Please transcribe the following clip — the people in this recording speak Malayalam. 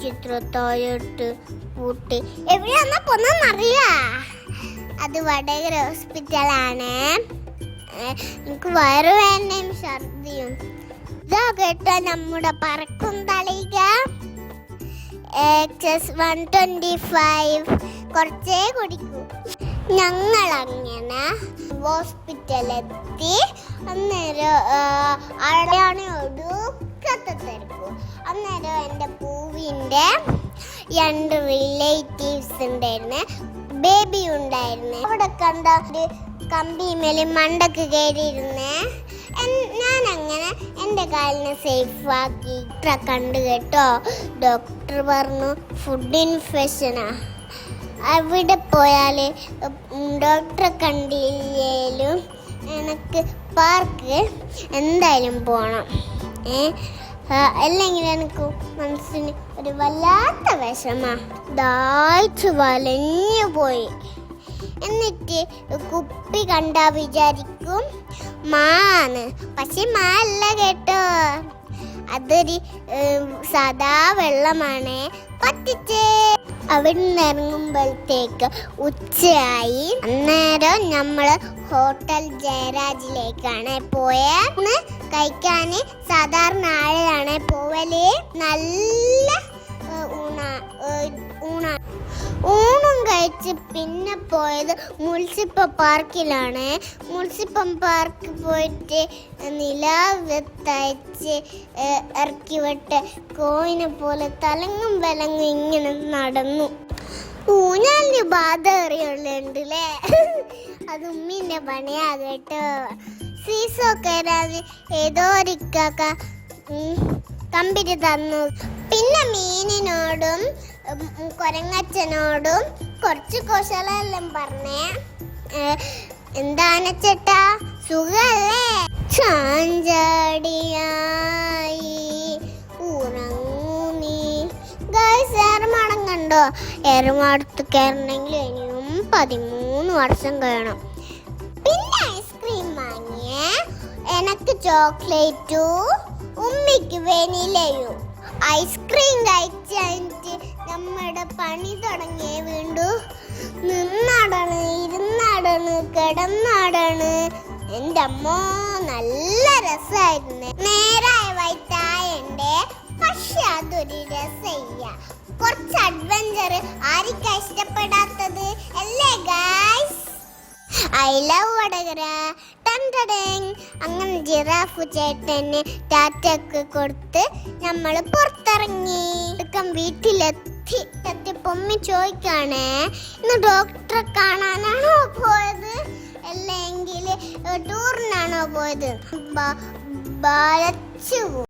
ചിത്രത്തായിട്ട് പൂട്ടി എവിടെയാന്നാ പൊന്നറിയാ. അത് വടകര ഹോസ്പിറ്റലാണ്. എനിക്ക് വയറുവേദനയും ഛർദിയും. ഇതാ കേട്ടോ നമ്മുടെ പറക്കും തളിക XS125 കുറച്ചേ കുടിക്കൂ. ഞങ്ങളങ്ങനെ ഹോസ്പിറ്റലെത്തി. അന്നേരം അവിടെയാണ് ഒടുക്കത്തെ തിരക്കും. അന്നേരം എൻ്റെ പൂവിൻ്റെ 2 റിലേറ്റീവ്സ് ഉണ്ടായിരുന്നു, ബേബി ഉണ്ടായിരുന്നു. അവിടെ കണ്ട ഒരു കമ്പിമേൽ മണ്ടക്ക് കയറിയിരുന്നേ. ഞാനങ്ങനെ എൻ്റെ കാലിനെ സേഫാക്കി കണ്ടു കേട്ടോ. ഡോക്ടർ പറഞ്ഞു ഫുഡ് ഇൻഫെക്ഷനാ. അവിടെ പോയാൽ ഡോക്ടറെ കണ്ടില്ലേലും എനിക്ക് പാർക്ക് എന്തായാലും പോകണം. അല്ലെങ്കിൽ എനിക്ക് മനസ്സിന് ഒരു വല്ലാത്ത വിഷമാ. ദാഹിച്ച് വലഞ്ഞു പോയി. എന്നിട്ട് കുപ്പി കണ്ടാ വിചാരിക്കും മാന്ന്, പക്ഷെ മാ അല്ല കേട്ടോ, അതൊരു സാധാ വെള്ളമാണ്. പറ്റിച്ചേ. അവിടെ നിന്ന് ഇറങ്ങുമ്പോഴത്തേക്ക് ഉച്ചയായി. അന്നേരം നമ്മള് ഹോട്ടൽ ജയരാജിലേക്കാണ് പോയത്. കഴിക്കാൻ സാധാരണ ആളാണ് പോവല്. നല്ല ഊണും കഴിച്ച് പിന്നെ പോയത് മുനിസിപ്പൽ പാർക്കിലാണ്. മുനിസിപ്പൽ പാർക്ക് പോയിട്ട് നിലാവത്തയച്ച് ഇറക്കി വിട്ട് കോയിനെ പോലെ തലങ്ങും വിലങ്ങും ഇങ്ങനെ നടന്നു. ഊഞ്ഞാലിന് ബാധ അറിയുള്ളുണ്ടല്ലേ. അത് ഉമ്മിൻ്റെ പണിയാ കേട്ടോ. സീസോ കയറാൻ ഏതോ ഒരു ഇക്കാക്ക കമ്പിരി തന്നു. പിന്നെ മീനിനോടും കൊരങ്ങച്ചനോടും കുറച്ച് കുശലെല്ലാം പറഞ്ഞേ. എന്താണ് ചേട്ടാ, സുഖല്ലേ? ചാഞ്ചാടിയായി ഉറങ്ങൂ നീ. ഗൈസ്, ഏറുമാടം കണ്ടോ? ഏറുമാടത്ത് കയറണമെങ്കിൽ ഇനിയും 13 വർഷം കഴിയണം. പിന്നെ ഐസ്ക്രീം വാങ്ങിയേ. എനിക്ക് ചോക്ലേറ്റും ഉമ്മിക്ക് വെനിലയും. ഐസ്ക്രീം കഴിച്ചിട്ട് നമ്മുടെ പണി തുടങ്ങിയേ. വീണ്ടും നിന്നാടാണ്, ഇരുന്നാടാണ്, കിടന്നാടാണ്. എൻ്റെ അമ്മോ, നല്ല രസമായിരുന്നു. നേരായ വൈത്തായുണ്ട്, പക്ഷെ അതൊരു രസമില്ല. കുറച്ച് അഡ്വഞ്ചർ ആർക്കാ ഇഷ്ടപ്പെടാത്തത് അല്ലേ ഗൈസ്? I love Vadakara. അങ്ങനെ ജിറാഫ് ചേട്ടന് ടാറ്റൊക്കെ കൊടുത്ത് നമ്മൾ പുറത്തിറങ്ങി. വീട്ടിലെത്തി പൊമ്മി ചോദിക്കാണേ, ഇന്ന് ഡോക്ടറെ കാണാനാണോ പോയത് അല്ലെങ്കിൽ ടൂറിനാണോ പോയത്?